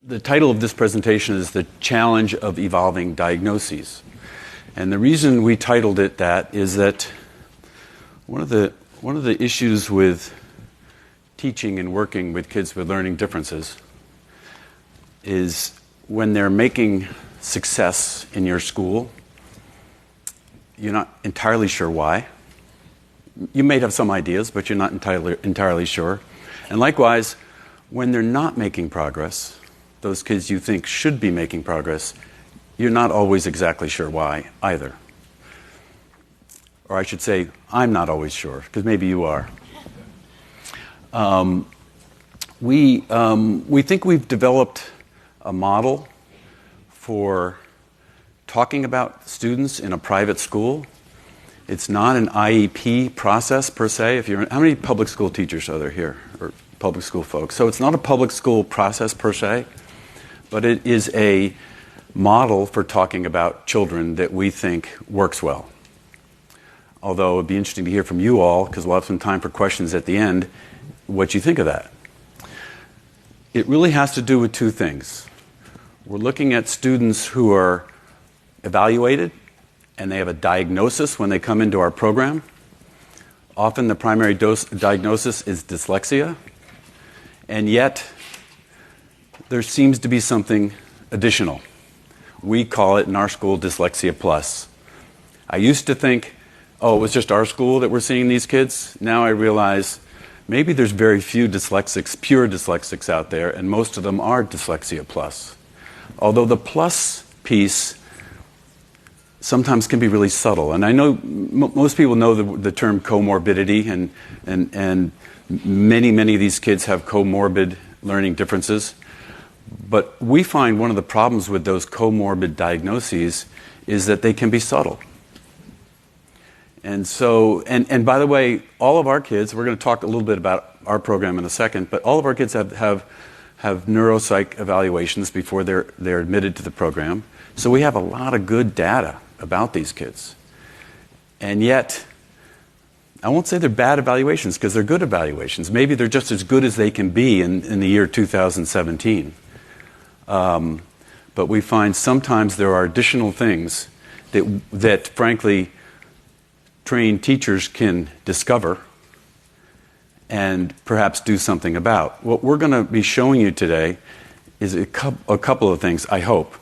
The title of this presentation is The Challenge of Evolving Diagnoses. And the reason we titled it that is that one of the issues with teaching and working with kids with learning differences is when they're making success in your school, you're not entirely sure why. You may have some ideas, but you're not entirely sure. And likewise, when they're not making progress, those kids you think should be making progress, you're not always exactly sure why either. Or I should say, I'm not always sure, because maybe you are. We think we've developed a model for talking about students in a private school. It's not an IEP process per se. How many public school teachers are there here, or public school folks? So it's not a public school process per se, but it is a model for talking about children that we think works well. Although it'd be interesting to hear from you all, because we'll have some time for questions at the end, what you think of that. It really has to do with two things. We're looking at students who are evaluated and they have a diagnosis when they come into our program. Often the primary diagnosis is dyslexia, and yet there seems to be something additional. We call it in our school Dyslexia Plus. I used to think, oh, it was just our school that we're seeing these kids. Now I realize maybe there's very few dyslexics, pure dyslexics out there, and most of them are Dyslexia Plus. Although the plus piece sometimes can be really subtle. And I know most people know the term comorbidity, and many of these kids have comorbid learning differences. But we find one of the problems with those comorbid diagnoses is that they can be subtle. And so, and by the way, all of our kids, we're going to talk a little bit about our program in a second, but all of our kids have neuropsych evaluations before they're admitted to the program. So we have a lot of good data about these kids. And yet, I won't say they're bad evaluations, because they're good evaluations. Maybe they're just as good as they can be in the year 2017. But we find sometimes there are additional things that frankly, trained teachers can discover and perhaps do something about. What we're going to be showing you today is a couple of things, I hope.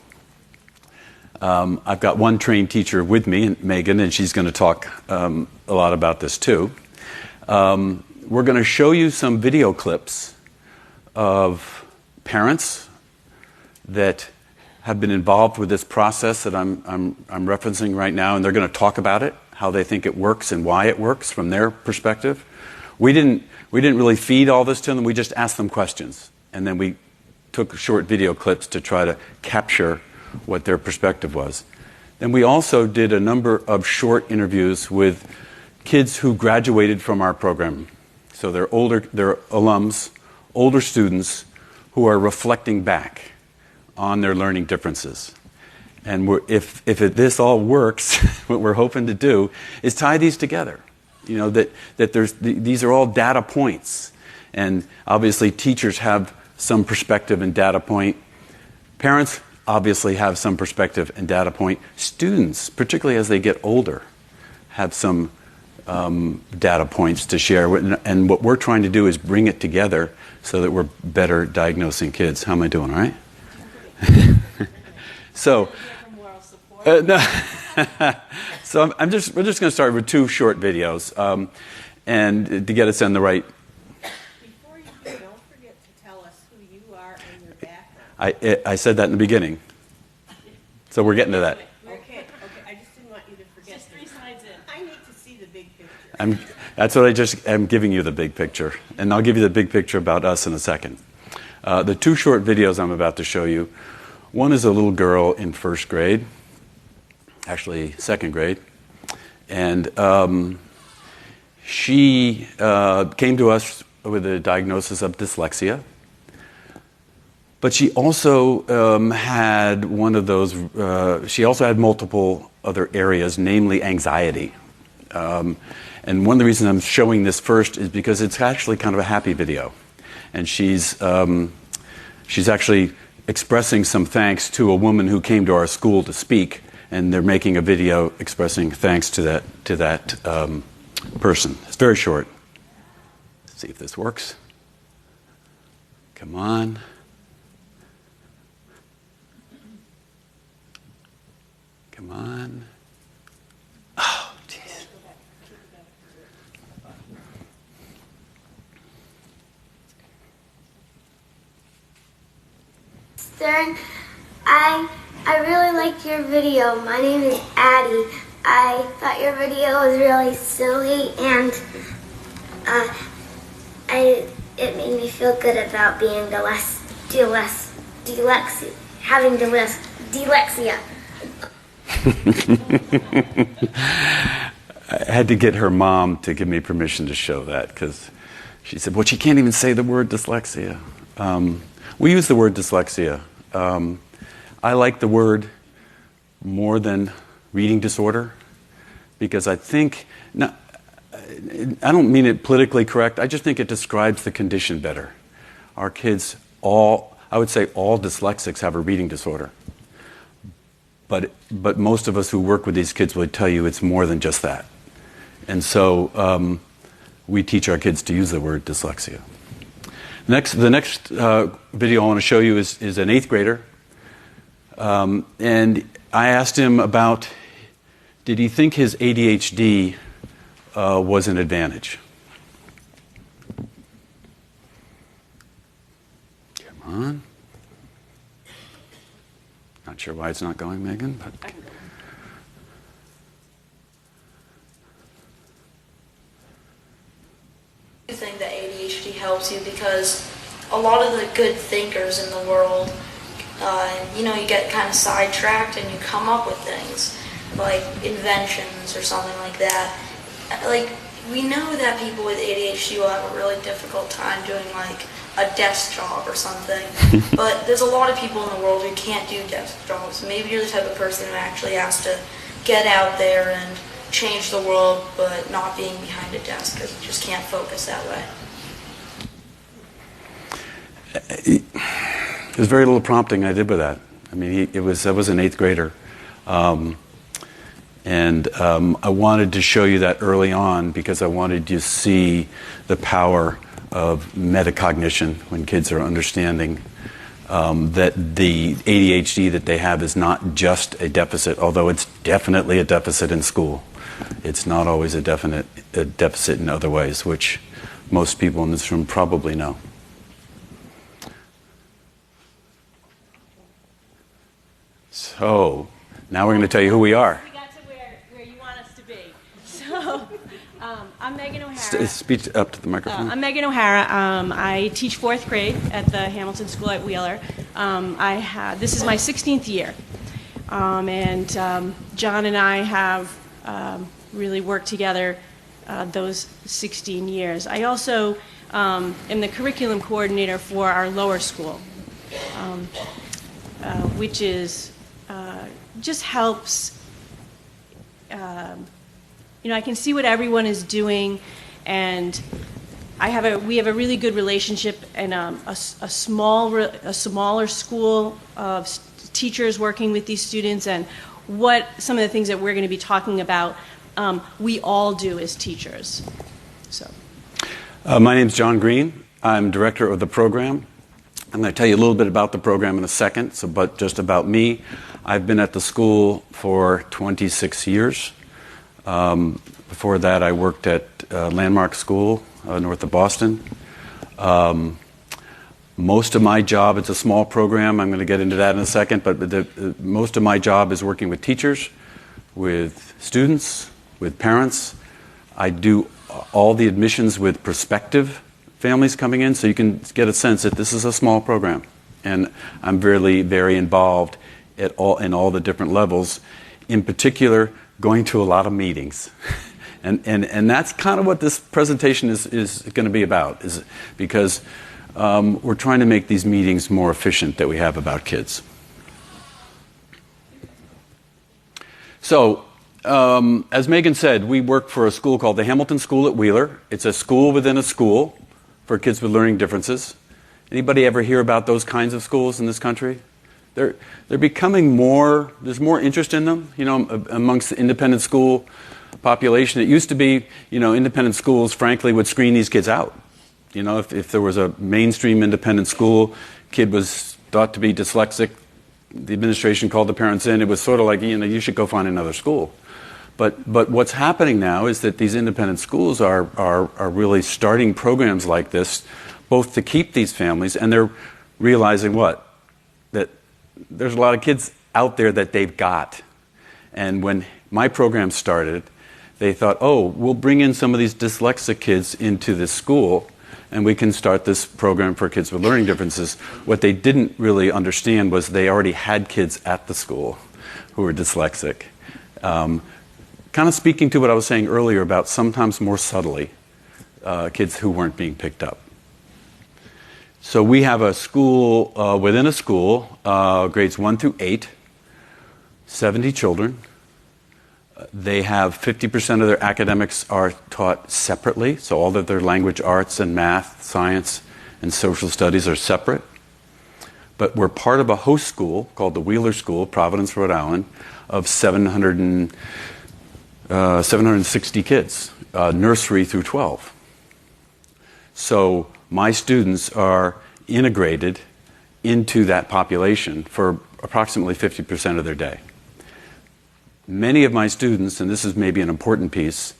I've got one trained teacher with me, Megan, and she's going to talk a lot about this too. We're going to show you some video clips of parents that have been involved with this process that I'm referencing right now, and they're going to talk about it, how they think it works and why it works from their perspective. We didn't really feed all this to them. We just asked them questions, and then we took short video clips to try to capture what their perspective was. Then we also did a number of short interviews with kids who graduated from our program. So they're alums, older students who are reflecting back on their learning differences. And if this all works, what we're hoping to do is tie these together. You know, that these are all data points. And obviously teachers have some perspective and data point. Parents obviously have some perspective and data point. Students, particularly as they get older, have some data points to share. And what we're trying to do is bring it together so that we're better diagnosing kids. How am I doing, all right? So, no. So we're just going to start with two short videos, and to get us on the right. Before you do, don't forget to tell us who you are and your background. I said that in the beginning, so we're getting to that. Okay. I just didn't want you to forget. Just 3 slides in. I need to see the big picture. That's what I'm giving you, the big picture, and I'll give you the big picture about us in a second. The two short videos I'm about to show you. One is a little girl in first grade, actually second grade, and she came to us with a diagnosis of dyslexia, but she also had one of those, she also had multiple other areas, namely anxiety. And one of the reasons I'm showing this first is because it's actually kind of a happy video. And she's actually expressing some thanks to a woman who came to our school to speak, and they're making a video expressing thanks to that person. It's very short. Let's see if this works. Come on. Come on. Oh, jeez. Stern, I really liked your video. My name is Addie. I thought your video was really silly, and it made me feel good about being having dyslexia. I had to get her mom to give me permission to show that, because she said, well, she can't even say the word dyslexia. We use the word dyslexia. I like the word more than reading disorder, because I think, I don't mean it politically correct, I just think it describes the condition better. Our kids I would say all dyslexics have a reading disorder. But most of us who work with these kids will tell you it's more than just that. And so we teach our kids to use the word dyslexia. The next video I want to show you is an 8th grader. And I asked him about, did he think his ADHD was an advantage? Come on. Not sure why it's not going, Megan, but... I think that ADHD helps you because a lot of the good thinkers in the world, you get kind of sidetracked and you come up with things like inventions or something like that. Like, we know that people with ADHD will have a really difficult time doing like a desk job or something, but there's a lot of people in the world who can't do desk jobs. Maybe you're the type of person who actually has to get out there and change the world, but not being behind a desk because you just can't focus that way. There's very little prompting I did with that. I mean, I was an 8th grader. And I wanted to show you that early on because I wanted you to see the power of metacognition when kids are understanding that the ADHD that they have is not just a deficit, although it's definitely a deficit in school. It's not always a deficit in other ways, which most people in this room probably know. So, now we're going to tell you who we are. We got to where you want us to be. So, I'm Megan O'Hara. Speak up to the microphone. I'm Megan O'Hara. I teach 4th grade at the Hamilton School at Wheeler. This is my 16th year. And John and I have really worked together those 16 years. I also am the curriculum coordinator for our lower school, which is just helps. I can see what everyone is doing, and we have a really good relationship and a smaller school of teachers working with these students, and what some of the things that we're going to be talking about we all do as teachers. So, my name's John Green. I'm director of the program. I'm going to tell you a little bit about the program in a second, but just about me. I've been at the school for 26 years. Before that, I worked at Landmark School north of Boston. Most of my job, it's a small program, I'm going to get into that in a second, but most of my job is working with teachers, with students, with parents. I do all the admissions with prospective families coming in, so you can get a sense that this is a small program. And I'm very, very involved in all the different levels, in particular going to a lot of meetings. And that's kind of what this presentation is going to be about, is because we're trying to make these meetings more efficient that we have about kids. So, as Megan said, we work for a school called the Hamilton School at Wheeler. It's a school within a school for kids with learning differences. Anybody ever hear about those kinds of schools in this country? They're becoming more, there's more interest in them, amongst the independent school population. It used to be, independent schools, frankly, would screen these kids out. If there was a mainstream independent school, kid was thought to be dyslexic, the administration called the parents in. It was sort of like, you should go find another school. But what's happening now is that these independent schools are really starting programs like this, both to keep these families, and they're realizing what? That there's a lot of kids out there that they've got. And when my program started, they thought, oh, we'll bring in some of these dyslexic kids into this school, and we can start this program for kids with learning differences. What they didn't really understand was they already had kids at the school who were dyslexic. Kind of speaking to what I was saying earlier about sometimes more subtly, kids who weren't being picked up. So we have a school within a school, grades 1 through 8, 70 children. They have 50% of their academics are taught separately, so all of their language arts and math, science, and social studies are separate. But we're part of a host school called the Wheeler School, Providence, Rhode Island, of 760 kids, nursery through 12. So my students are integrated into that population for approximately 50% of their day. Many of my students, and this is maybe an important piece,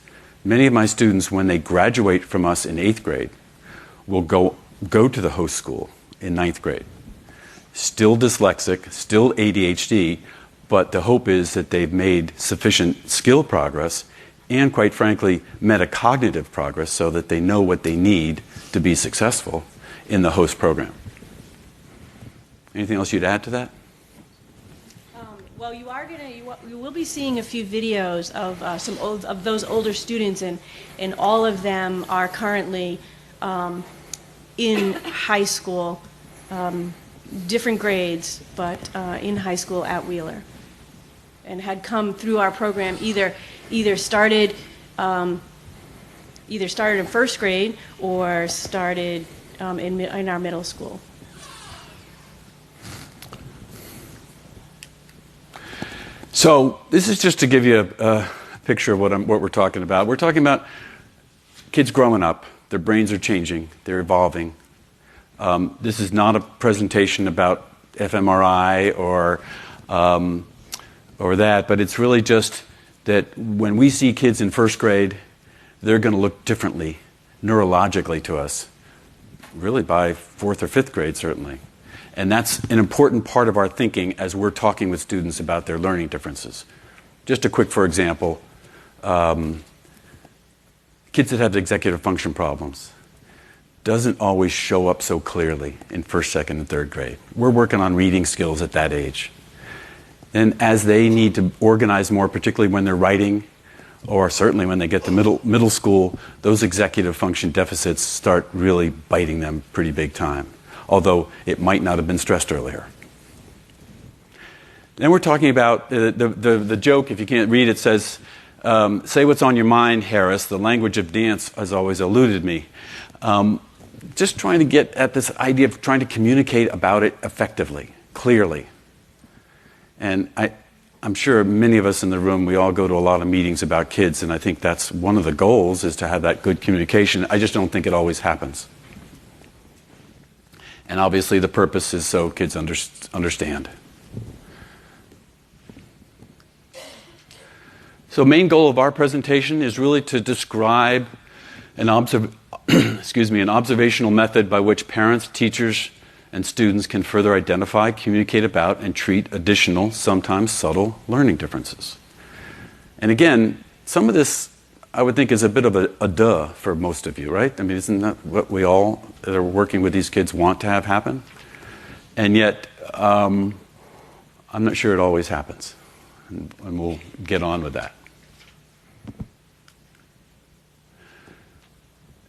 many of my students, when they graduate from us in 8th grade, will go to the host school in 9th grade. Still dyslexic, still ADHD, but the hope is that they've made sufficient skill progress and, quite frankly, metacognitive progress so that they know what they need to be successful in the host program. Anything else you'd add to that? Well, you will be seeing a few videos of of those older students, and all of them are currently in high school, different grades, but in high school at Wheeler, and had come through our program either started in first grade or started in our middle school. So this is just to give you a picture of what we're talking about. We're talking about kids growing up. Their brains are changing. They're evolving. This is not a presentation about fMRI or that, but it's really just that when we see kids in first grade, they're going to look differently neurologically to us, really by 4th or 5th grade, certainly. And that's an important part of our thinking as we're talking with students about their learning differences. Just a quick, for example, kids that have executive function problems doesn't always show up so clearly in 1st, 2nd, and 3rd grade. We're working on reading skills at that age. And as they need to organize more, particularly when they're writing, or certainly when they get to middle school, those executive function deficits start really biting them pretty big time, although it might not have been stressed earlier. Then we're talking about the joke, if you can't read it, says, say what's on your mind, Harris. The language of dance has always eluded me. Just trying to get at this idea of trying to communicate about it effectively, clearly. And I'm sure many of us in the room, we all go to a lot of meetings about kids, and I think that's one of the goals, is to have that good communication. I just don't think it always happens. And obviously the purpose is so kids understand. So main goal of our presentation is really to describe an observational method by which parents, teachers, and students can further identify, communicate about, and treat additional, sometimes subtle, learning differences. And again, some of this I would think is a bit of a duh for most of you, right? I mean, isn't that what we all that are working with these kids want to have happen? And yet, I'm not sure it always happens. And we'll get on with that.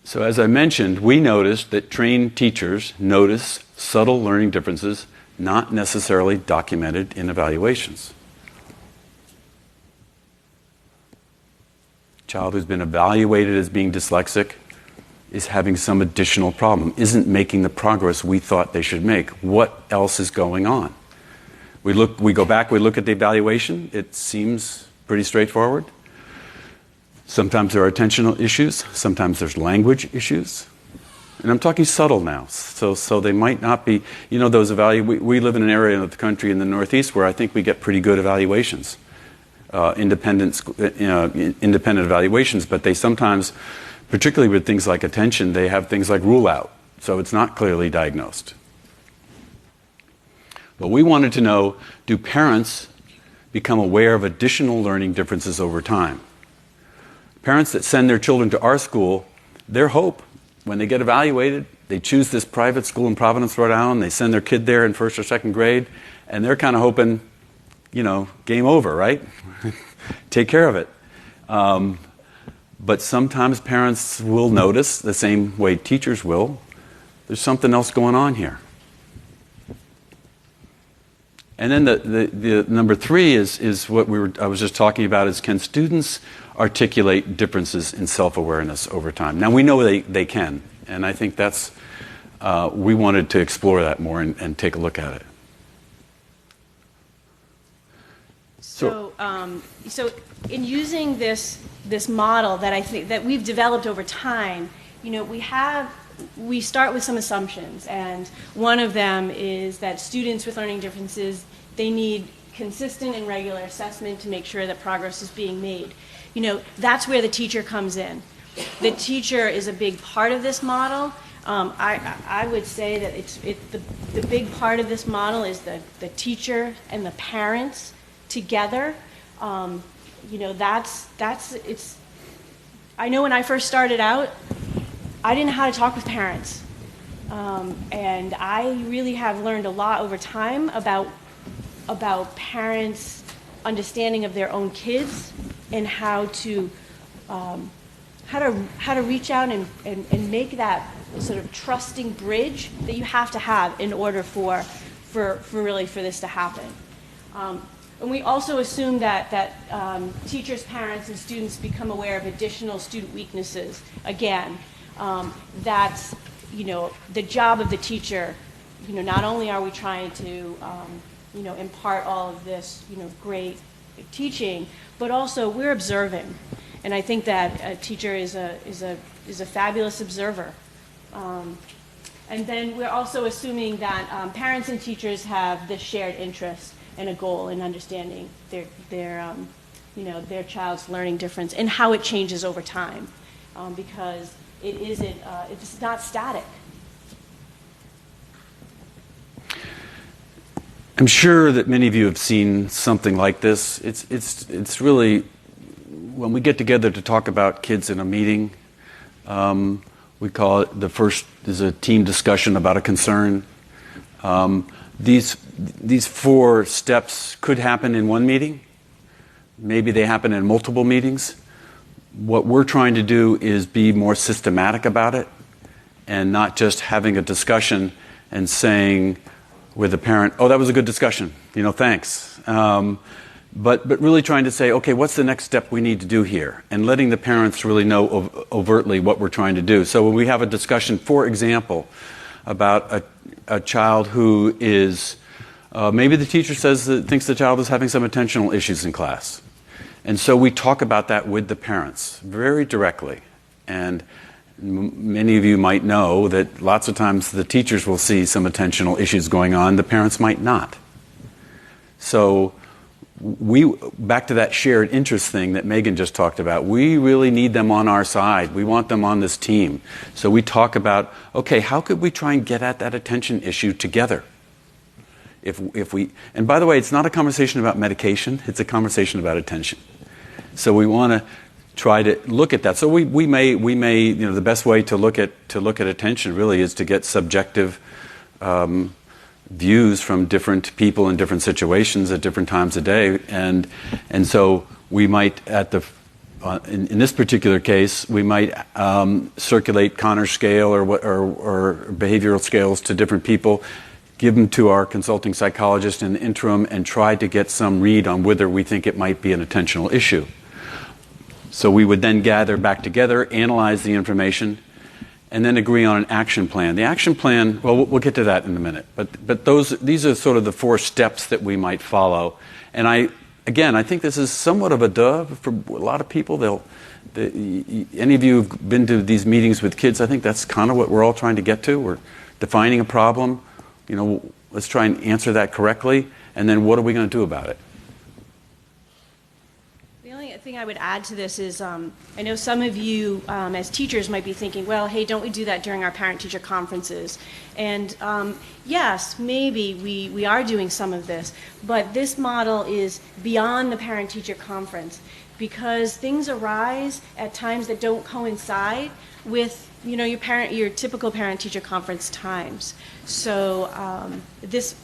So as I mentioned, we noticed that trained teachers notice subtle learning differences not necessarily documented in evaluations. Child who's been evaluated as being dyslexic is having some additional problem, isn't making the progress we thought they should make. What else is going on? We go back, we look at the evaluation. It seems pretty straightforward. Sometimes there are attentional issues. Sometimes there's language issues. And I'm talking subtle now. So they might not be, those we live in an area of the country in the Northeast where I think we get pretty good evaluations, independent evaluations, but they sometimes, particularly with things like attention, they have things like rule out. So it's not clearly diagnosed. But we wanted to know, do parents become aware of additional learning differences over time? Parents that send their children to our school, their hope, when they get evaluated, they choose this private school in Providence, Rhode Island, they send their kid there in first or second grade, and they're kind of hoping, game over, right? Take care of it. But sometimes parents will notice, the same way teachers will, there's something else going on here. And then the number 3 is what I was just talking about, is can students articulate differences in self-awareness over time? Now, we know they can, and I think that's, we wanted to explore that more and take a look at it. So in using this model that I think that we've developed over time, we start with some assumptions, and one of them is that students with learning differences, they need consistent and regular assessment to make sure that progress is being made. That's where the teacher comes in. The teacher is a big part of this model. I would say that the big part of this model is the teacher and the parents together. I know when I first started out, I didn't know how to talk with parents. And I really have learned a lot over time about parents' understanding of their own kids and how to reach out and make that sort of trusting bridge that you have to have in order for this to happen. And we also assume that teachers, parents, and students become aware of additional student weaknesses. Again, that's the job of the teacher. Not only are we trying to impart all of this great teaching, but also we're observing, and I think that a teacher is a fabulous observer. And then we're also assuming that parents and teachers have this shared interest and a goal in understanding their child's learning difference and how it changes over time, because it's not static. I'm sure that many of you have seen something like this. It's really, when we get together to talk about kids in a meeting, we call it there's a team discussion about a concern. These 4 steps could happen in one meeting. Maybe they happen in multiple meetings. What we're trying to do is be more systematic about it and not just having a discussion and saying with a parent, oh, that was a good discussion, thanks. But really trying to say, okay, what's the next step we need to do here? And letting the parents really know overtly what we're trying to do. So when we have a discussion, for example, about a child who is, maybe the teacher thinks the child is having some attentional issues in class. And so we talk about that with the parents very directly. And many of you might know that lots of times the teachers will see some attentional issues going on, the parents might not. So back to that shared interest thing that Megan just talked about, we really need them on our side. We want them on this team. So we talk about, okay, how could we try and get at that attention issue together? And by the way, it's not a conversation about medication, it's a conversation about attention. So we want to try to look at that. So we may the best way to look at attention really is to get subjective views from different people in different situations at different times of day, and so we might in this particular case we might circulate Connor scale or behavioral scales to different people, give them to our consulting psychologist in the interim, and try to get some read on whether we think it might be an attentional issue. So we would then gather back together, analyze the information, and then agree on an action plan. The action plan, well, we'll get to that in a minute, but these are sort of the 4 steps that we might follow. And I think this is somewhat of a duh for a lot of people. Any of you who've been to these meetings with kids, I think that's kind of what we're all trying to get to. We're defining a problem. Let's try and answer that correctly, and then what are we going to do about it? The only thing I would add to this is I know some of you as teachers might be thinking, well, hey, don't we do that during our parent-teacher conferences? And yes, maybe we are doing some of this, but this model is beyond the parent-teacher conference because things arise at times that don't coincide with your typical parent-teacher conference times. So these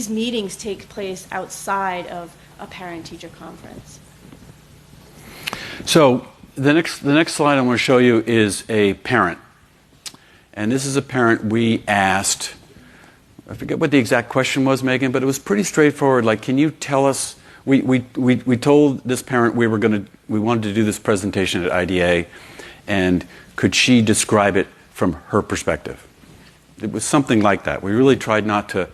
meetings take place outside of a parent-teacher conference. So the next slide I want to show you is a parent. And this is a parent we asked, I forget what the exact question was, Megan, but it was pretty straightforward. Like, can you tell us, we told this parent we wanted to do this presentation at IDA, and could she describe it from her perspective? It was something like that. We really tried not to,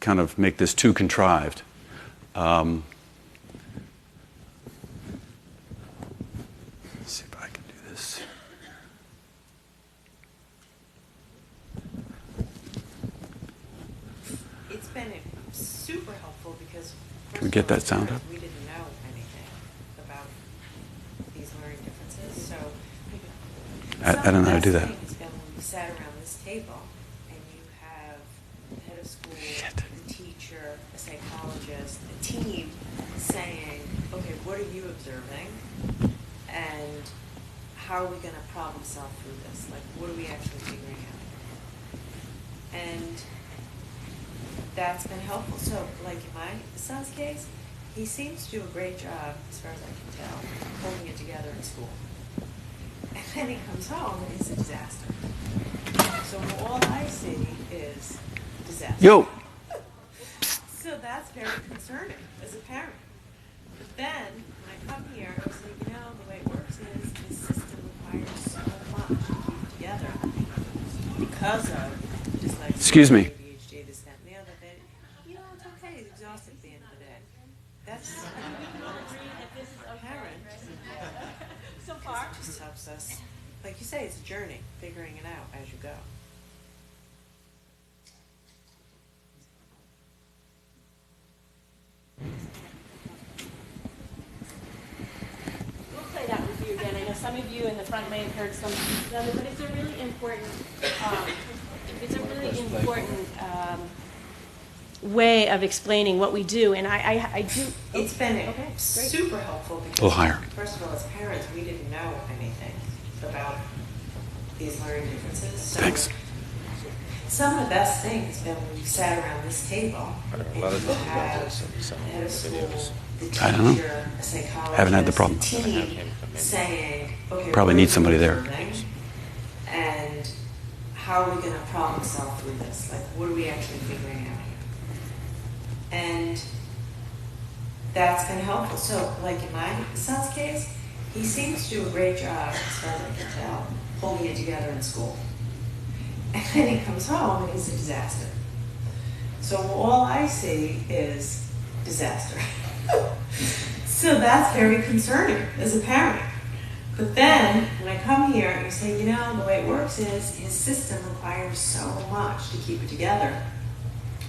kind of make this too contrived. Let's see if I can do this. It's been super helpful because can we get that sound up? We didn't know anything about these learning differences, so I don't know how to do that. It's been when we sat around this table and you have the head of school, the teacher, a psychologist, a team saying, okay, what are you observing? And how are we going to problem solve through this? Like, what are we actually figuring out? And that's been helpful. So, like in my son's case, he seems to do a great job, as far as I can tell, holding it together in school. And then he comes home and it's a disaster. So all I see is disaster. Yo! So that's very concerning as a parent. But then, when I come here, I say, the way it works is the system requires so much to keep it together because of just like Excuse me. ADHD, this, that, and the other. That it's okay. It's exhausting at the end of the day. That's a parent. So far. It just helps us, like you say, it's a journey, figuring it out as you go. We'll play that with you again. I know some of you in the front may have heard some pieces of it, but it's a really important, way of explaining what we do. And I do. It's been okay, great. super helpful because, A little higher. first of all, as parents, we didn't know anything about these learning differences. So Thanks. some of the best things have been when we sat around this table and you have the head of school, the I don't know. teacher, a psychologist, Haven't had the problem. a team saying, okay, Probably what need are we somebody there. observing? And how are we going to problem solve through this? Like, what are we actually figuring out here? And that's been helpful. So, like in my son's case, he seems to do a great job, as far as I can tell, holding it together in school. And then he comes home and it's a disaster. So all I see is disaster. So that's very concerning as a parent. But then, when I come here and you say, the way it works is his system requires so much to keep it together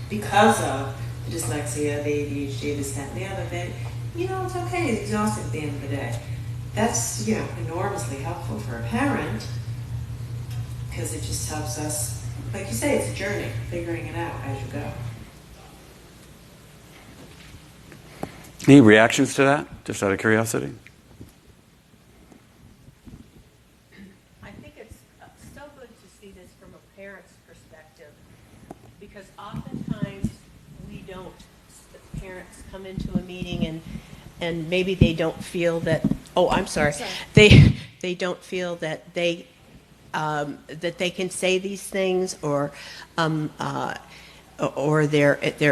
because of the dyslexia, the ADHD, this, that, and the other, then, it's okay. It's exhausting at the end of the day. That's, enormously helpful for a parent because it just helps us, like you say, it's a journey, figuring it out as you go. Any reactions to that, just out of curiosity? I think it's so good to see this from a parent's perspective because oftentimes parents come into a meeting and maybe they don't feel that, they don't feel that they can say these things or they're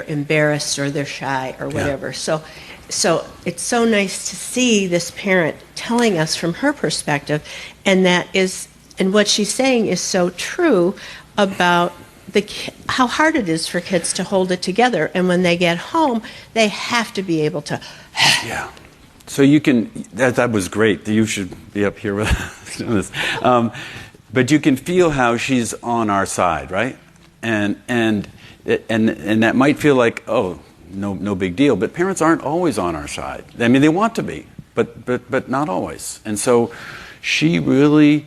embarrassed or they're shy or whatever. Yeah. So it's so nice to see this parent telling us from her perspective, and that is And what she's saying is so true about how hard it is for kids to hold it together. And when they get home, they have to be able to. Yeah. So you can, that was great. You should be up here with us doing this. But you can feel how she's on our side, right? And that might feel like, oh, no big deal. But parents aren't always on our side. I mean, they want to be, but not always. And so she really,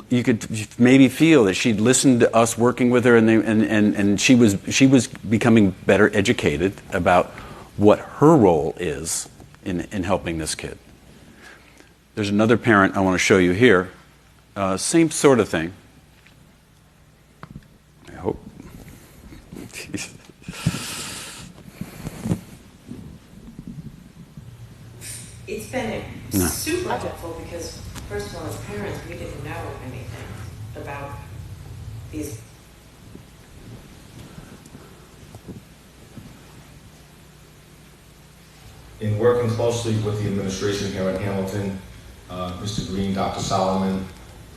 you could maybe feel that she'd listened to us working with her, and she was becoming better educated about what her role is in helping this kid. There's another parent I want to show you here. Same sort of thing. I hope. It's been super helpful because, first of all, as parents, we didn't know anything about these. In working closely with the administration here at Hamilton, Mr. Green, Dr. Solomon,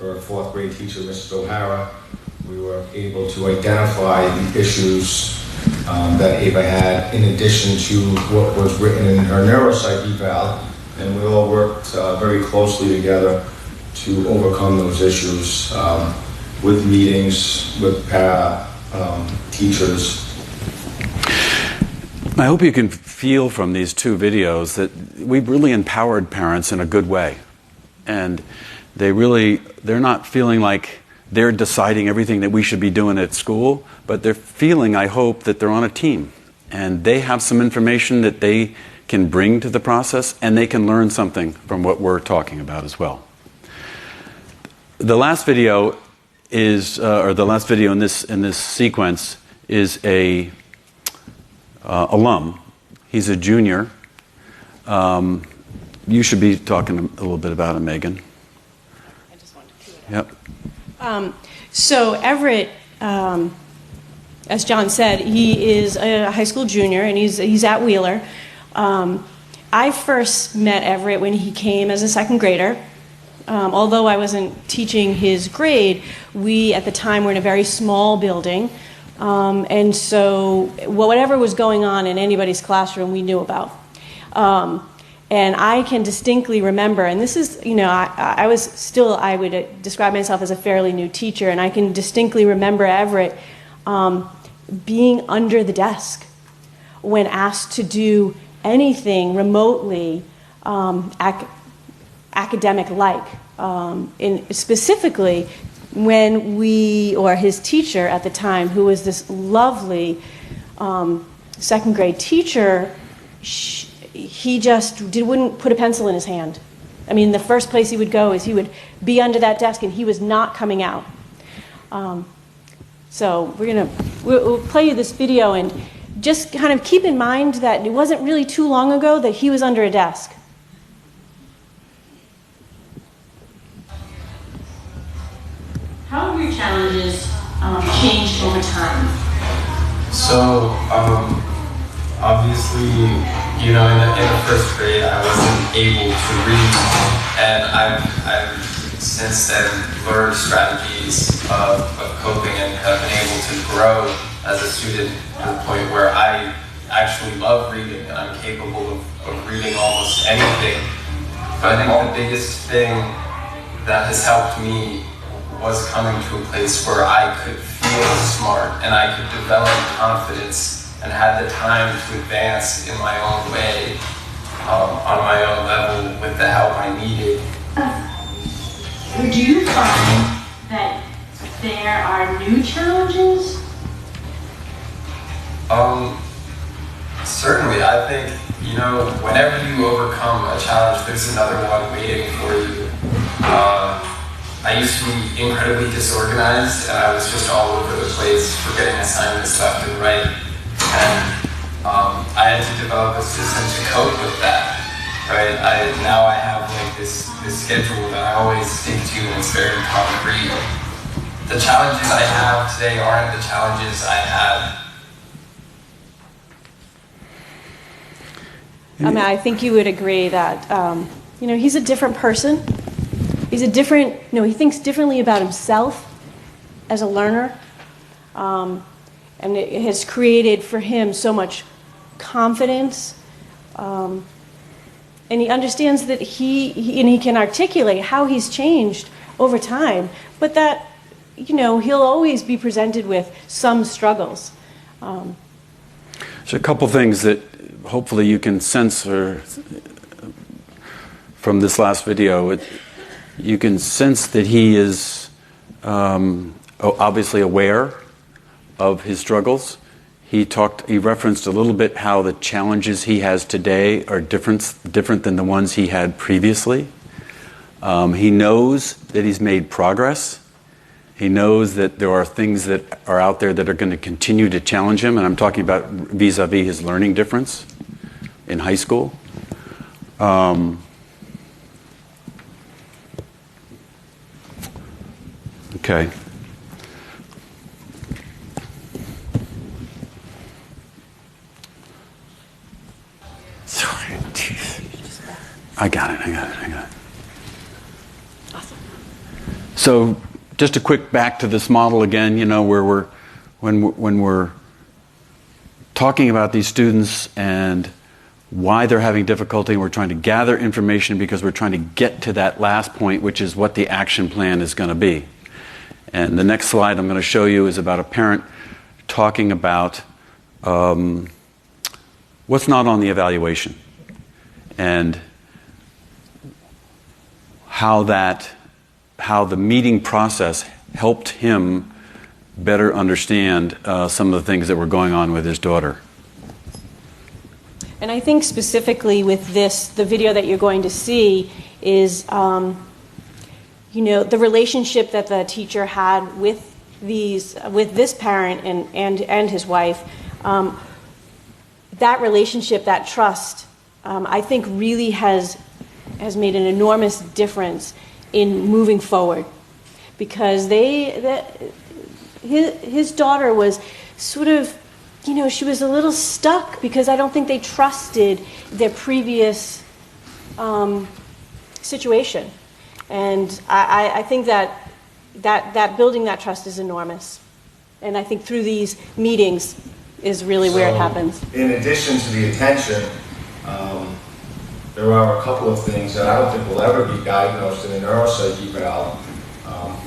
our fourth grade teacher, Mrs. O'Hara, we were able to identify the issues that Ava had in addition to what was written in her neuropsych eval, and we all worked very closely together to overcome those issues with meetings, with teachers. I hope you can feel from these two videos that we've really empowered parents in a good way. And they're not feeling like they're deciding everything that we should be doing at school, but they're feeling, I hope, that they're on a team. And they have some information that they can bring to the process, and they can learn something from what we're talking about as well. The last video is, or the last video in this sequence is a alum. He's a junior. You should be talking a little bit about him, Megan. I just wanted to cue it Yep. up. So Everett, as John said, he is a high school junior, and he's at Wheeler. I first met Everett when he came as a second grader. Although I wasn't teaching his grade, we at the time were in a very small building. And so whatever was going on in anybody's classroom, we knew about. And I can distinctly remember, and this is, I would describe myself as a fairly new teacher, and I can distinctly remember Everett being under the desk when asked to do anything remotely academic-like. Specifically, when his teacher at the time, who was this lovely second grade teacher, he just wouldn't put a pencil in his hand. I mean, the first place he would go is he would be under that desk, and he was not coming out. So we'll play you this video, and just kind of keep in mind that it wasn't really too long ago that he was under a desk. How have your challenges changed over time? So, obviously, in the first grade, I wasn't able to read, and I've since then learned strategies of coping and have been able to grow as a student to the point where I actually love reading, and I'm capable of reading almost anything. But I think the biggest thing that has helped me was coming to a place where I could feel smart and I could develop confidence and had the time to advance in my own way, on my own level with the help I needed. Do you find that there are new challenges? Certainly. I think, whenever you overcome a challenge, there's another one waiting for you. I used to be incredibly disorganized, and I was just all over the place, forgetting assignments left and right. And I had to develop a system to cope with that, right? Now I have this schedule that I always stick to, and it's very concrete. The challenges I have today aren't the challenges I had. I mean, I think you would agree that, he's a different person he's a different, he thinks differently about himself as a learner. And it has created for him so much confidence. And he understands that he can articulate how he's changed over time, but that, he'll always be presented with some struggles. So a couple things that hopefully you can sense from this last video. You can sense that he is obviously aware of his struggles. He referenced a little bit how the challenges he has today are different than the ones he had previously. He knows that he's made progress. He knows that there are things that are out there that are going to continue to challenge him, and I'm talking about vis-a-vis his learning difference in high school. Okay. Sorry. I got it. Awesome. So just a quick back to this model again, where when we're talking about these students and why they're having difficulty, and we're trying to gather information because we're trying to get to that last point, which is what the action plan is going to be. And the next slide I'm going to show you is about a parent talking about what's not on the evaluation and how the meeting process helped him better understand some of the things that were going on with his daughter. And I think specifically with the video that you're going to see is, the relationship that the teacher had with this parent and his wife. That relationship, that trust, I think really has made an enormous difference in moving forward, because his daughter was sort of, she was a little stuck because I don't think they trusted their previous situation. And I think that building that trust is enormous. And I think through these meetings is really where it happens. In addition to the attention, there are a couple of things that I don't think will ever be diagnosed in a neuropsych eval.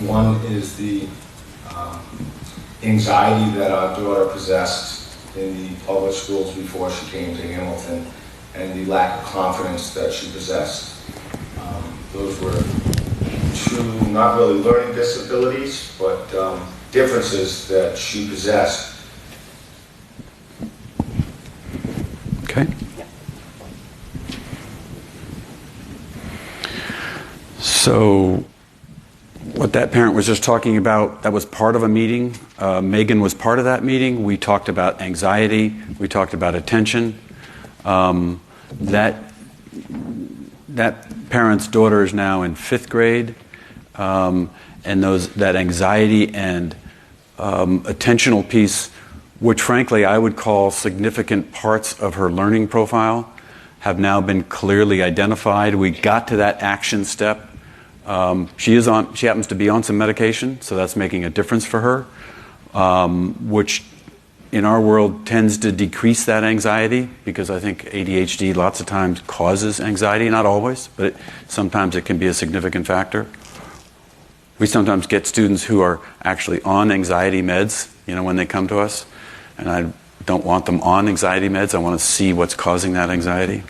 One is the anxiety that our daughter possessed in the public schools before she came to Hamilton, and the lack of confidence that she possessed. Those were two, not really learning disabilities, but differences that she possessed. Okay. So what that parent was just talking about, that was part of a meeting. Megan was part of that meeting. We talked about anxiety. We talked about attention. That parent's daughter is now in 5th grade. And that anxiety and attentional piece, which frankly I would call significant parts of her learning profile, have now been clearly identified. We got to that action step. She happens to be on some medication, so that's making a difference for her, which in our world tends to decrease that anxiety, because I think ADHD lots of times causes anxiety, not always, but sometimes it can be a significant factor. We sometimes get students who are actually on anxiety meds, when they come to us, and I don't want them on anxiety meds. I want to see what's causing that anxiety.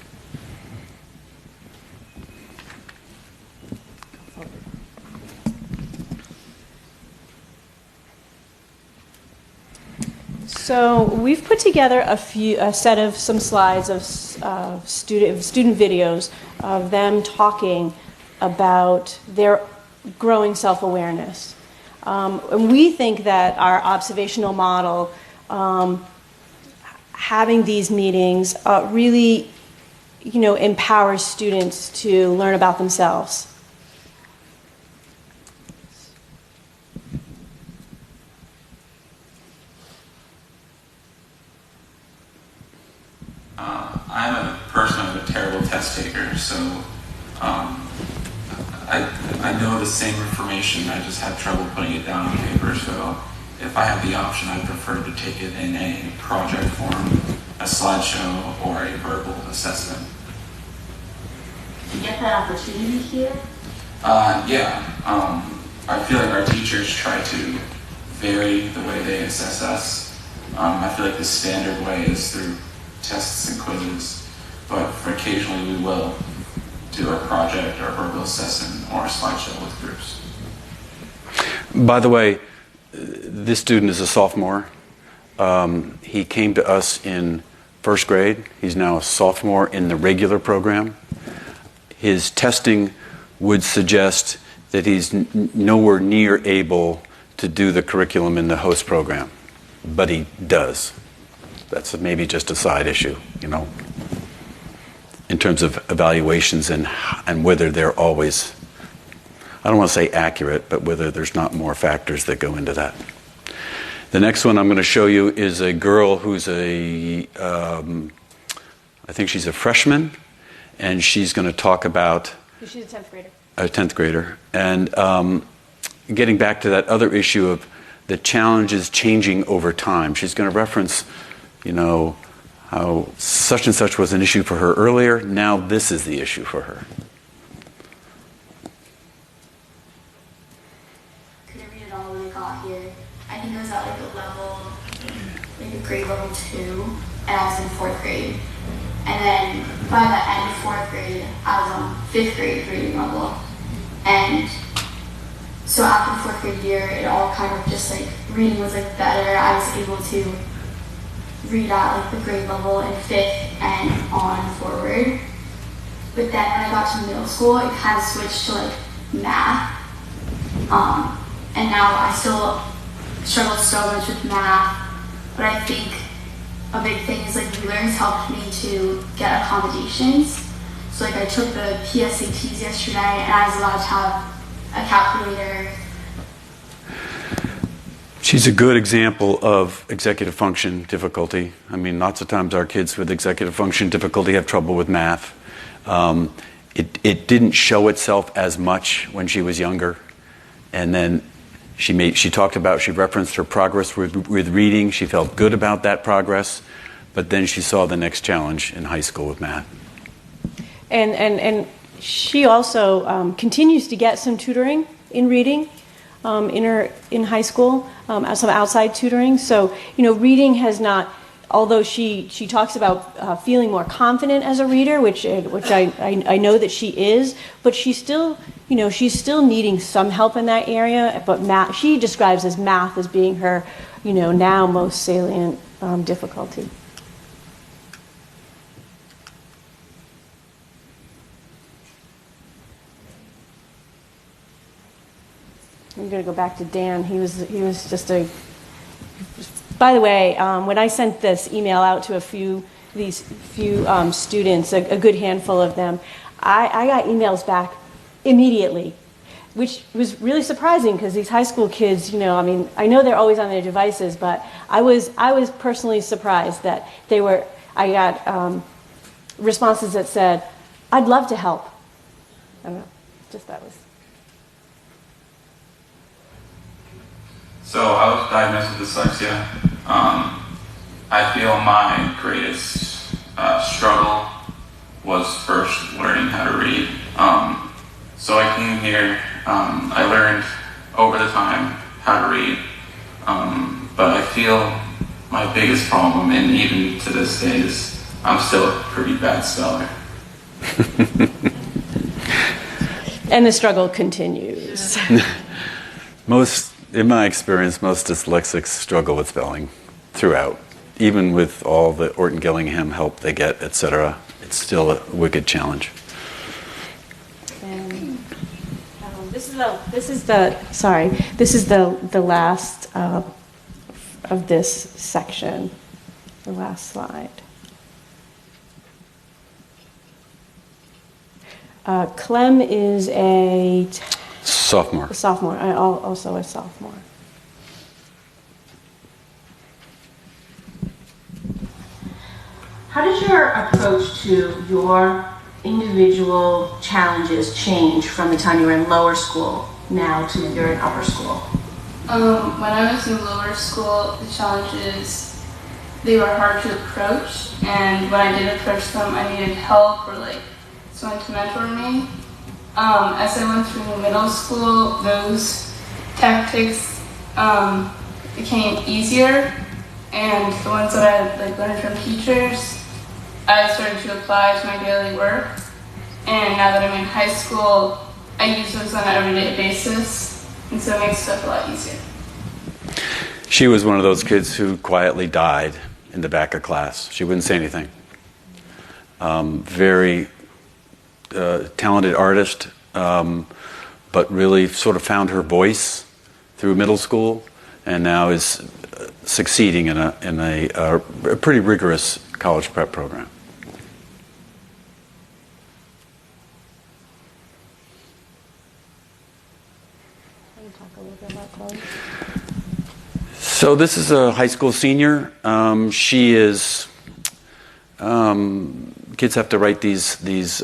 So we've put together a set of some slides of student videos of them talking about their growing self-awareness. And we think that our observational model, having these meetings, really, empowers students to learn about themselves. I'm a person, I'm a terrible test taker, so I I know the same information, I just have trouble putting it down on paper, so if I have the option, I prefer to take it in a project form, a slideshow, or a verbal assessment. Do you get that opportunity here? Yeah. I feel like our teachers try to vary the way they assess us. I feel like the standard way is through tests and quizzes, but for occasionally we will do a project or a verbal assessment or a slideshow with groups. By the way, this student is a sophomore. He came to us in first grade. He's now a sophomore in the regular program. His testing would suggest that he's nowhere near able to do the curriculum in the host program, but he does. That's maybe just a side issue, you know, in terms of evaluations and whether they're always, I don't want to say accurate, but whether there's not more factors that go into that. The next one I'm going to show you is a girl who's I think she's a freshman, and she's going to talk about... She's a 10th grader. A 10th grader. And getting back to that other issue of the challenges changing over time. She's going to reference, you know, how such and such was an issue for her earlier. Now this is the issue for her. Couldn't read it all when I got here. I think I was at like a level, like a grade level 2, and I was in 4th grade. And then by the end of 4th grade, I was on 5th grade reading level. And so after the 4th grade year, it all kind of just like, reading was like better. I was able to read at like the grade level in 5th and on forward. But then when I got to middle school, it kind of switched to like math. And now I still struggle so much with math, but I think a big thing is like rulers helped me to get accommodations. So like I took the PSATs yesterday and I was allowed to have a calculator. She's a good example of executive function difficulty. I mean, lots of times our kids with executive function difficulty have trouble with math. It didn't show itself as much when she was younger. And then she referenced her progress with reading. She felt good about that progress. But then she saw the next challenge in high school with math. And she also continues to get some tutoring in reading in high school, some outside tutoring. So, you know, reading has not, although she talks about feeling more confident as a reader, which I know that she is, but she's still needing some help in that area. But math, she describes as math as being her, you know, now most salient difficulty. I'm going to go back to Dan. He was just a. By the way, when I sent this email out to these few students, a good handful of them, I got emails back immediately, which was really surprising because these high school kids, you know, I mean, I know they're always on their devices, but I was personally surprised that I got responses that said, "I'd love to help." I don't know, just that was. So I was diagnosed with dyslexia. I feel my greatest struggle was first learning how to read. So I came here, I learned over the time how to read, but I feel my biggest problem, and even to this day, is I'm still a pretty bad speller. And the struggle continues. In my experience, most dyslexics struggle with spelling throughout. Even with all the Orton-Gillingham help they get, etc., it's still a wicked challenge. And this is the last of this section, the last slide. Clem is a sophomore. Also a sophomore. How did your approach to your individual challenges change from the time you were in lower school now to you're in upper school? When I was in lower school, the challenges, they were hard to approach, and when I did approach them, I needed help or like someone to mentor me. As I went through middle school, those tactics became easier, and the ones that I like learned from teachers, I started to apply to my daily work. And now that I'm in high school, I use those on an everyday basis, and so it makes stuff a lot easier. She was one of those kids who quietly died in the back of class. She wouldn't say anything. Very talented artist, but really sort of found her voice through middle school, and now is succeeding in a pretty rigorous college prep program. So this is a high school senior. She is. Kids have to write these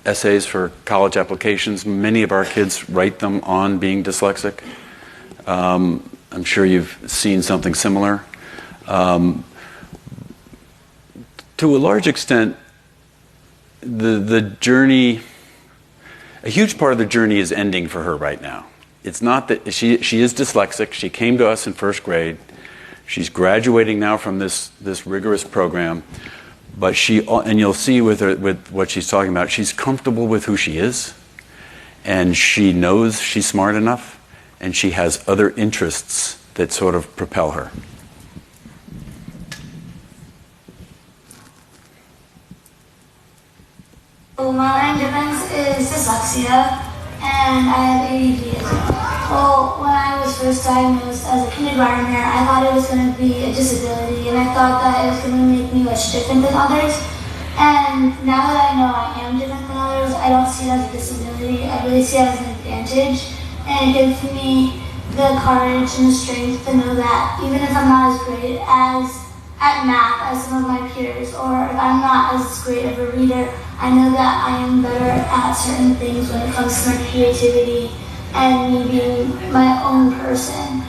essays for college applications. Many of our kids write them on being dyslexic. I'm sure you've seen something similar. To a large extent, the journey, a huge part of the journey is ending for her right now. It's not that she is dyslexic. She came to us in first grade. She's graduating now from this rigorous program. But and you'll see with what she's talking about, she's comfortable with who she is, and she knows she's smart enough, and she has other interests that sort of propel her. Well, my main difference is dyslexia, and I have ADHD as well. Well, when I was first diagnosed as a kindergartner, I thought it was going to be a disability, and I thought that it was going to make me much different than others. And now that I know I am different than others, I don't see it as a disability. I really see it as an advantage, and it gives me the courage and the strength to know that even if I'm not as great at math as some of my peers, or if I'm not as great of a reader, I know that I am better at certain things when it comes to my creativity and me being my own person.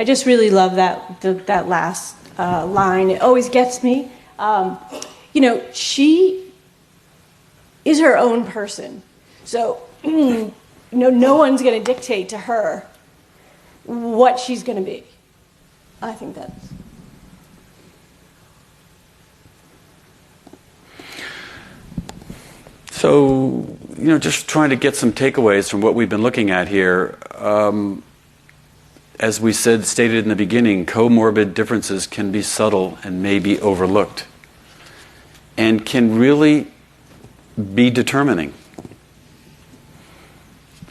I just really love that last line. It always gets me. She is her own person. So, no one's going to dictate to her what she's going to be. I think that's... So, just trying to get some takeaways from what we've been looking at here. As we stated in the beginning, comorbid differences can be subtle and may be overlooked, and can really be determining.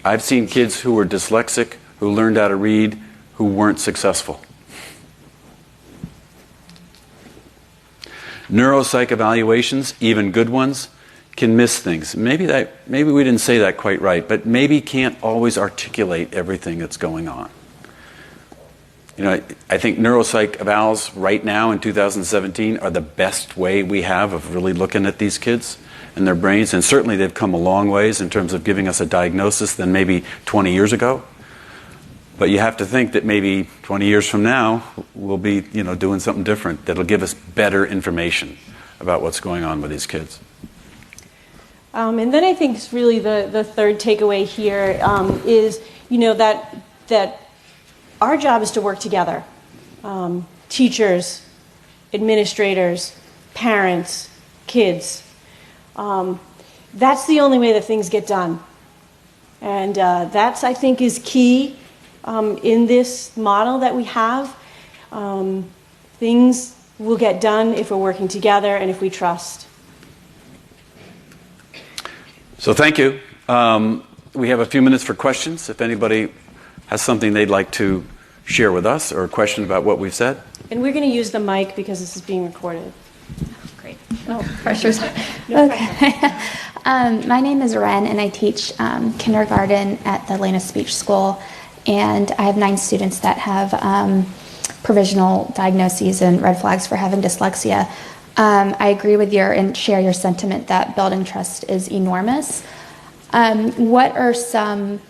I've seen kids who were dyslexic, who learned how to read, who weren't successful. Neuropsych evaluations, even good ones, can miss things. Maybe we didn't say that quite right, but maybe can't always articulate everything that's going on. I think neuropsych evals right now in 2017 are the best way we have of really looking at these kids and their brains, and certainly they've come a long ways in terms of giving us a diagnosis than maybe 20 years ago. But you have to think that maybe 20 years from now we'll be doing something different that'll give us better information about what's going on with these kids. And then I think it's really the third takeaway here is that our job is to work together. Teachers, administrators, parents, kids. That's the only way that things get done. And that's, I think, is key in this model that we have. Things will get done if we're working together and if we trust. So thank you. We have a few minutes for questions. If anybody has something they'd like to share with us or a question about what we've said. And we're going to use the mic because this is being recorded. Great. No pressure's pressure. Okay. My name is Ren, and I teach kindergarten at the Lena Speech School. And I have 9 students that have provisional diagnoses and red flags for having dyslexia. I agree with and share your sentiment that building trust is enormous. What are some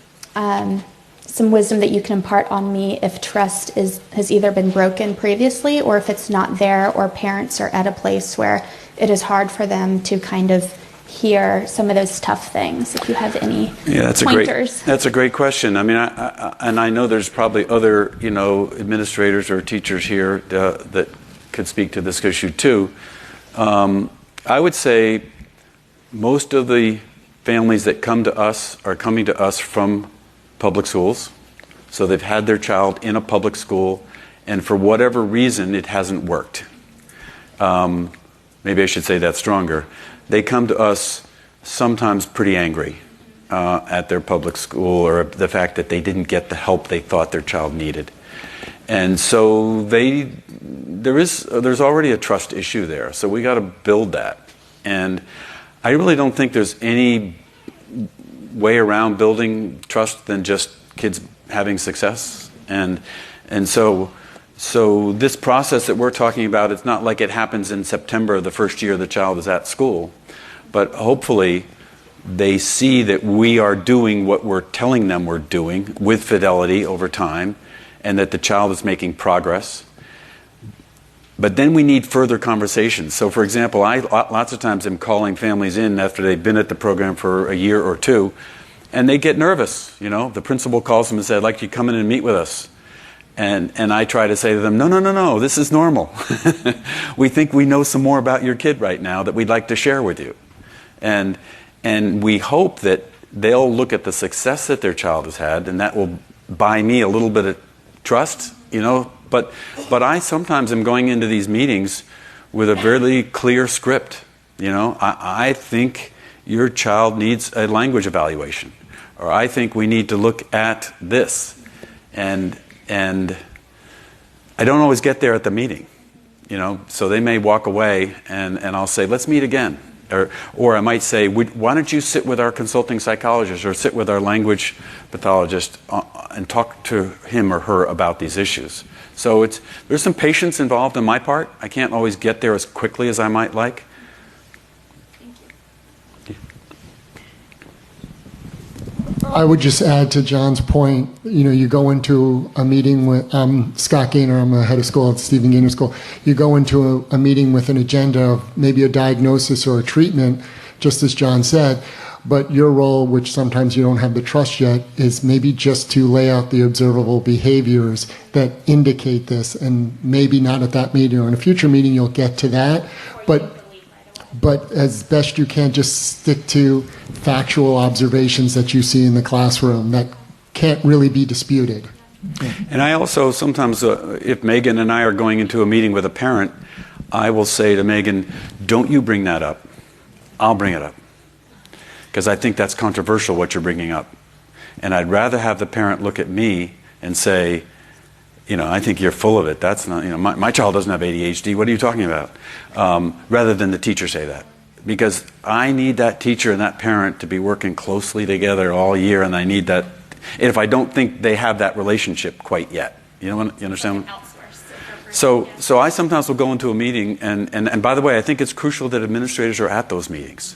wisdom that you can impart on me if trust has either been broken previously, or if it's not there, or parents are at a place where it is hard for them to kind of hear some of those tough things? If you have any pointers. That's a great question. I mean, I know there's probably other administrators or teachers here that could speak to this issue too. I would say most of the families that come to us are coming to us from public schools. So they've had their child in a public school, and for whatever reason, it hasn't worked. Maybe I should say that stronger. They come to us sometimes pretty angry at their public school, or the fact that they didn't get the help they thought their child needed. And so there's already a trust issue there. So we got to build that. And I really don't think there's any way around building trust than just kids having success. And so this process that we're talking about, it's not like it happens in September the first year the child is at school. But hopefully they see that we are doing what we're telling them we're doing with fidelity over time, and that the child is making progress. But then we need further conversations. So for example, I lots of times am calling families in after they've been at the program for a year or two, and they get nervous. The principal calls them and says, "I'd like you to come in and meet with us." And I try to say to them, no, this is normal. We think we know some more about your kid right now that we'd like to share with you. And we hope that they'll look at the success that their child has had, and that will buy me a little bit of trust, But I sometimes am going into these meetings with a very clear script. I think your child needs a language evaluation, or I think we need to look at this. And I don't always get there at the meeting, so they may walk away and I'll say, let's meet again. Or I might say, why don't you sit with our consulting psychologist or sit with our language pathologist and talk to him or her about these issues. So there's some patience involved on my part. I can't always get there as quickly as I might like. I would just add to John's point, you go into a meeting with Scott Gaynor, I'm the head of school at Stephen Gaynor School. You go into a meeting with an agenda of maybe a diagnosis or a treatment, just as John said, but your role, which sometimes you don't have the trust yet, is maybe just to lay out the observable behaviors that indicate this, and maybe not at that meeting or in a future meeting you'll get to that, but as best you can, just stick to factual observations that you see in the classroom that can't really be disputed. And I also sometimes, if Megan and I are going into a meeting with a parent, I will say to Megan, don't you bring that up. I'll bring it up. Because I think that's controversial what you're bringing up. And I'd rather have the parent look at me and say, I think you're full of it. That's not, my child doesn't have ADHD. What are you talking about? Rather than the teacher say that. Because I need that teacher and that parent to be working closely together all year, and I need that. If I don't think they have that relationship quite yet. You understand? So I sometimes will go into a meeting, and by the way, I think it's crucial that administrators are at those meetings.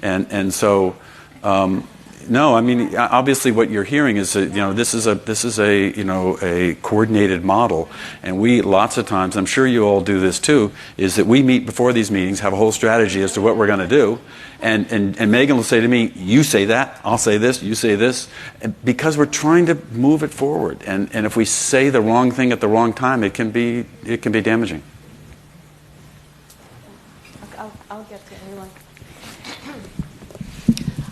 And so No, I mean, obviously what you're hearing is that, this is a coordinated model, and we lots of times, I'm sure you all do this too, is that we meet before these meetings, have a whole strategy as to what we're going to do, and Megan will say to me, you say that, I'll say this, you say this, because we're trying to move it forward, and if we say the wrong thing at the wrong time, it can be damaging. I'll get to anyone.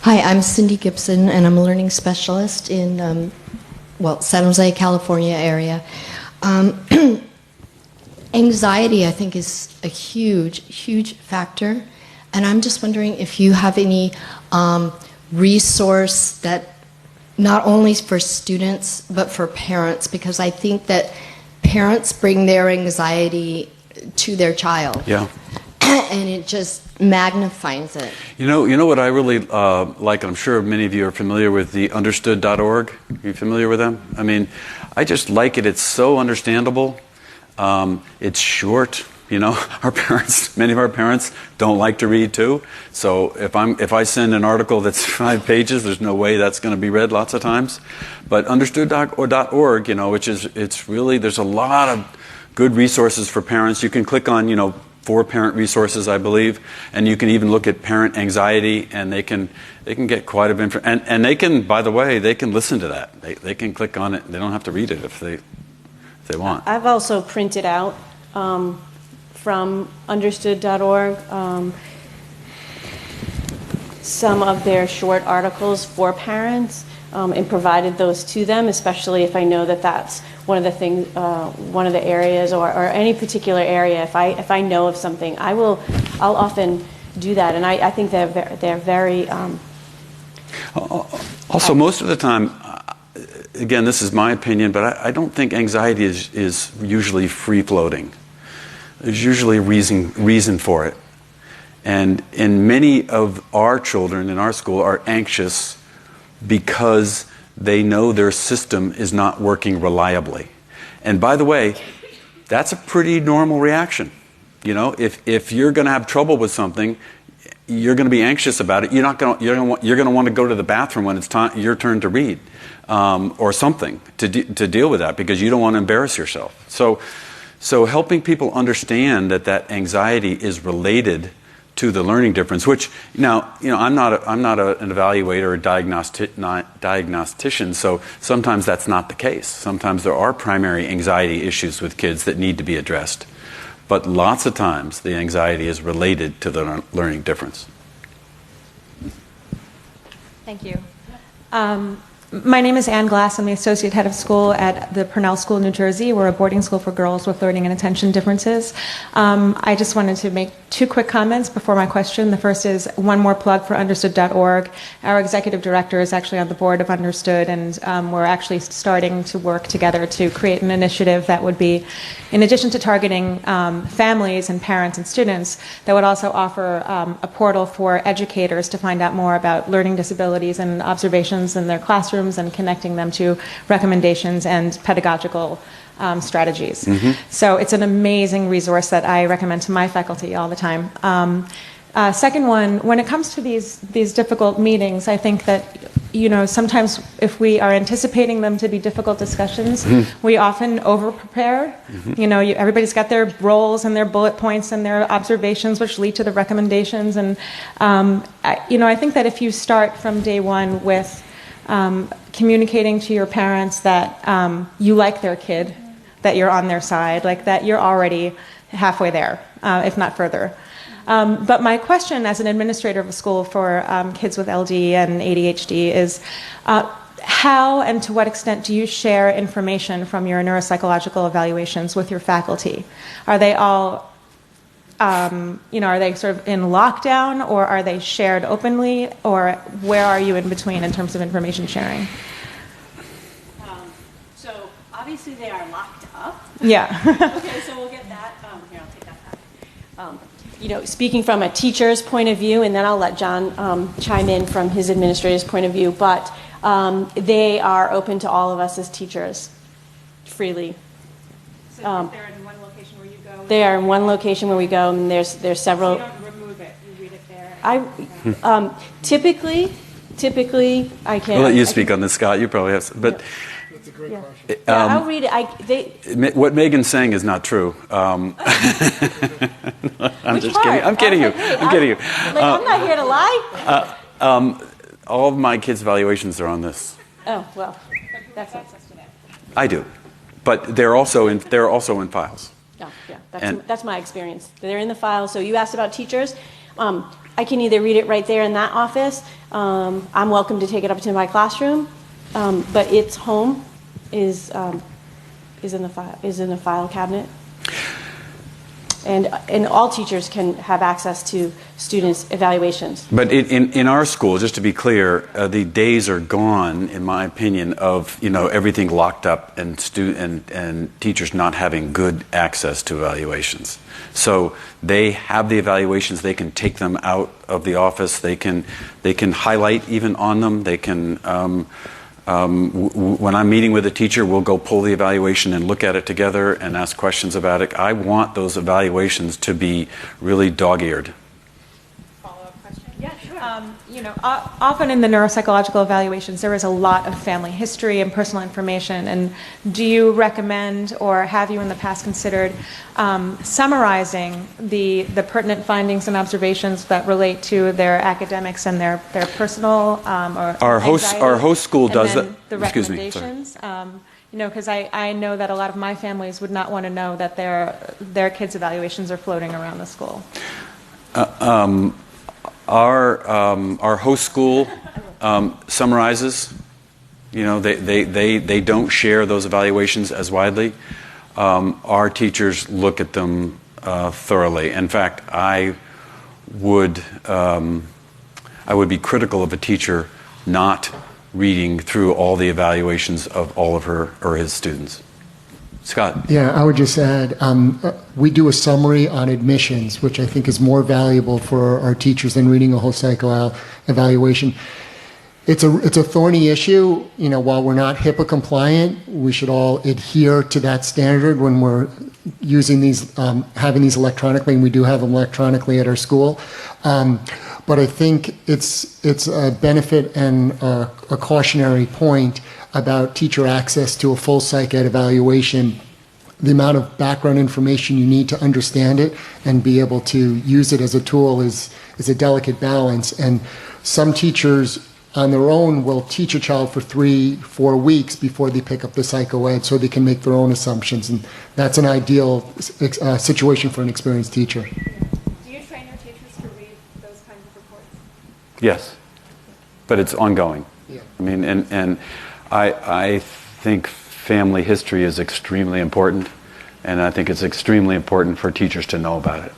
Hi, I'm Cindy Gibson, and I'm a learning specialist in, San Jose, California area. Anxiety, I think, is a huge factor, and I'm just wondering if you have any resource that not only for students but for parents, because I think that parents bring their anxiety to their child. Yeah. And it just magnifies it. You know what I really like, and I'm sure many of you are familiar with the understood.org. Are you familiar with them? I mean, I just like it. It's so understandable. It's short. You know, many of our parents don't like to read too. So if I send an article that's 5 pages, there's no way that's going to be read lots of times. But understood.org, you know, it's really, there's a lot of good resources for parents. You can click on, you know, 4 parent resources, I believe, and you can even look at parent anxiety, and they can get quite a bit. And they can, by the way, they can listen to that. They can click on it. They don't have to read it if they want. I've also printed out from understood.org some of their short articles for parents and provided those to them, especially if I know that that's one of the things, one of the areas, or any particular area. If I know of something, I'll often do that, and I think they're very. Also, most of the time, again, this is my opinion, but I don't think anxiety is usually free floating. There's usually a reason for it. And many of our children in our school are anxious because they know their system is not working reliably. And by the way, that's a pretty normal reaction. You know, if you're going to have trouble with something, you're going to be anxious about it. You're going to want to go to the bathroom when it's your turn to read, or something to deal with that, because you don't want to embarrass yourself. So helping people understand that anxiety is related to the learning difference, which now, you know, I'm not an evaluator or diagnostician, so sometimes that's not the case. Sometimes there are primary anxiety issues with kids that need to be addressed. But lots of times the anxiety is related to the learning difference. Thank you. My name is Ann Glass. I'm the Associate Head of School at the Pernell School, New Jersey. We're a boarding school for girls with learning and attention differences. I just wanted to make 2 quick comments before my question. The first is one more plug for Understood.org. Our executive director is actually on the board of Understood, and we're actually starting to work together to create an initiative that would be, in addition to targeting families and parents and students, that would also offer a portal for educators to find out more about learning disabilities and observations in their classrooms, and connecting them to recommendations and pedagogical strategies. Mm-hmm. So it's an amazing resource that I recommend to my faculty all the time. Second one, when it comes to these difficult meetings, I think that, you know, sometimes if we are anticipating them to be difficult discussions, we often over-prepare. Mm-hmm. You know, everybody's got their roles and their bullet points and their observations, which lead to the recommendations. And, I think that if you start from day one with communicating to your parents that you like their kid, that you're on their side, like that you're already halfway there, if not further. But my question as an administrator of a school for kids with LD and ADHD is, how and to what extent do you share information from your neuropsychological evaluations with your faculty? Are they all, are they sort of in lockdown, or are they shared openly, or where are you in between in terms of information sharing? So obviously they are locked up. Yeah. Okay, so we'll get that. Here, I'll take that back. Speaking from a teacher's point of view, and then I'll let John chime in from his administrator's point of view, but they are open to all of us as teachers freely. So they're in one location where you go? They are in one location where we go, and there's several. So you don't remove it, you read it there? Typically, I can. I'll let you speak on this, Scott. You probably have some, but. Yeah. That's a great question. I'll read it. What Megan's saying is not true. I'm just kidding. I'm kidding you. I'm kidding you. I'm not here to lie. All of my kids' evaluations are on this. Oh well, that's access to that. I do, but they're also in files. Oh, yeah, that's my experience. They're in the file. So you asked about teachers. I can either read it right there in that office. I'm welcome to take it up to my classroom, but its home is in the file cabinet. And all teachers can have access to students' evaluations. But in our school, just to be clear, the days are gone, in my opinion, of everything locked up and teachers not having good access to evaluations. So they have the evaluations. They can take them out of the office. They can highlight even on them. They can When I'm meeting with a teacher, we'll go pull the evaluation and look at it together and ask questions about it. I want those evaluations to be really dog-eared. Often in the neuropsychological evaluations, there is a lot of family history and personal information. And do you recommend, or have you in the past considered, summarizing the pertinent findings and observations that relate to their academics and their personal or Our host school does that. The recommendations. Because I know that a lot of my families would not want to know that their kids' evaluations are floating around the school. Our host school summarizes. They don't share those evaluations as widely. Our teachers look at them thoroughly. In fact, I would be critical of a teacher not reading through all the evaluations of all of her or his students. Scott? Yeah, I would just add, we do a summary on admissions, which I think is more valuable for our teachers than reading a whole psycho evaluation. It's a thorny issue. While we're not HIPAA compliant, we should all adhere to that standard when we're using these, having these electronically, and we do have them electronically at our school. But I think it's a benefit and a cautionary point about teacher access to a full psych ed evaluation. The amount of background information you need to understand it and be able to use it as a tool is a delicate balance. And some teachers on their own will teach a child for 3-4 weeks before they pick up the psycho ed so they can make their own assumptions. And that's an ideal situation for an experienced teacher. Do you train your teachers to read those kinds of reports? Yes, but it's ongoing. Yeah. I mean, and I think family history is extremely important, and I think it's extremely important for teachers to know about it.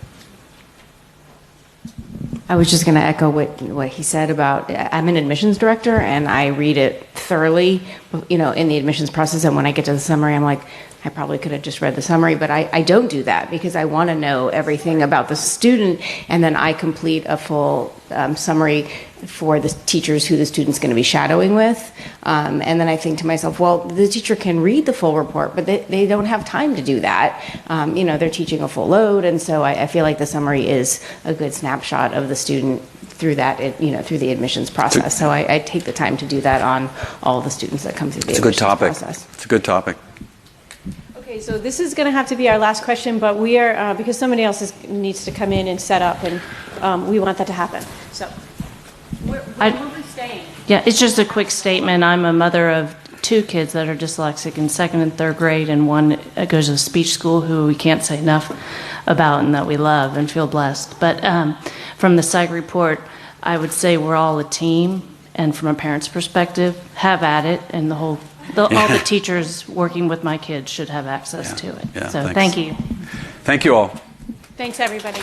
I was just going to echo what he said about, I'm an admissions director, and I read it thoroughly, in the admissions process, and when I get to the summary, I'm like, I probably could have just read the summary, but I don't do that because I want to know everything about the student, and then I complete a full summary for the teachers who the student's going to be shadowing with. And then I think to myself, well, the teacher can read the full report, but they don't have time to do that. They're teaching a full load, and so I feel like the summary is a good snapshot of the student through that, through the admissions process. So I take the time to do that on all the students that come through the admissions process. It's a good topic. Okay, so this is going to have to be our last question, but we are, because somebody else needs to come in and set up, and we want that to happen. So, where will we stay? Yeah, it's just a quick statement. I'm a mother of 2 kids that are dyslexic in 2nd and 3rd grade, and one goes to speech school who we can't say enough about and that we love and feel blessed. But from the psych report, I would say we're all a team, and from a parent's perspective, have at it, and all the teachers working with my kids should have access to it. Yeah, so thanks. thank you. Thank you all. Thanks, everybody.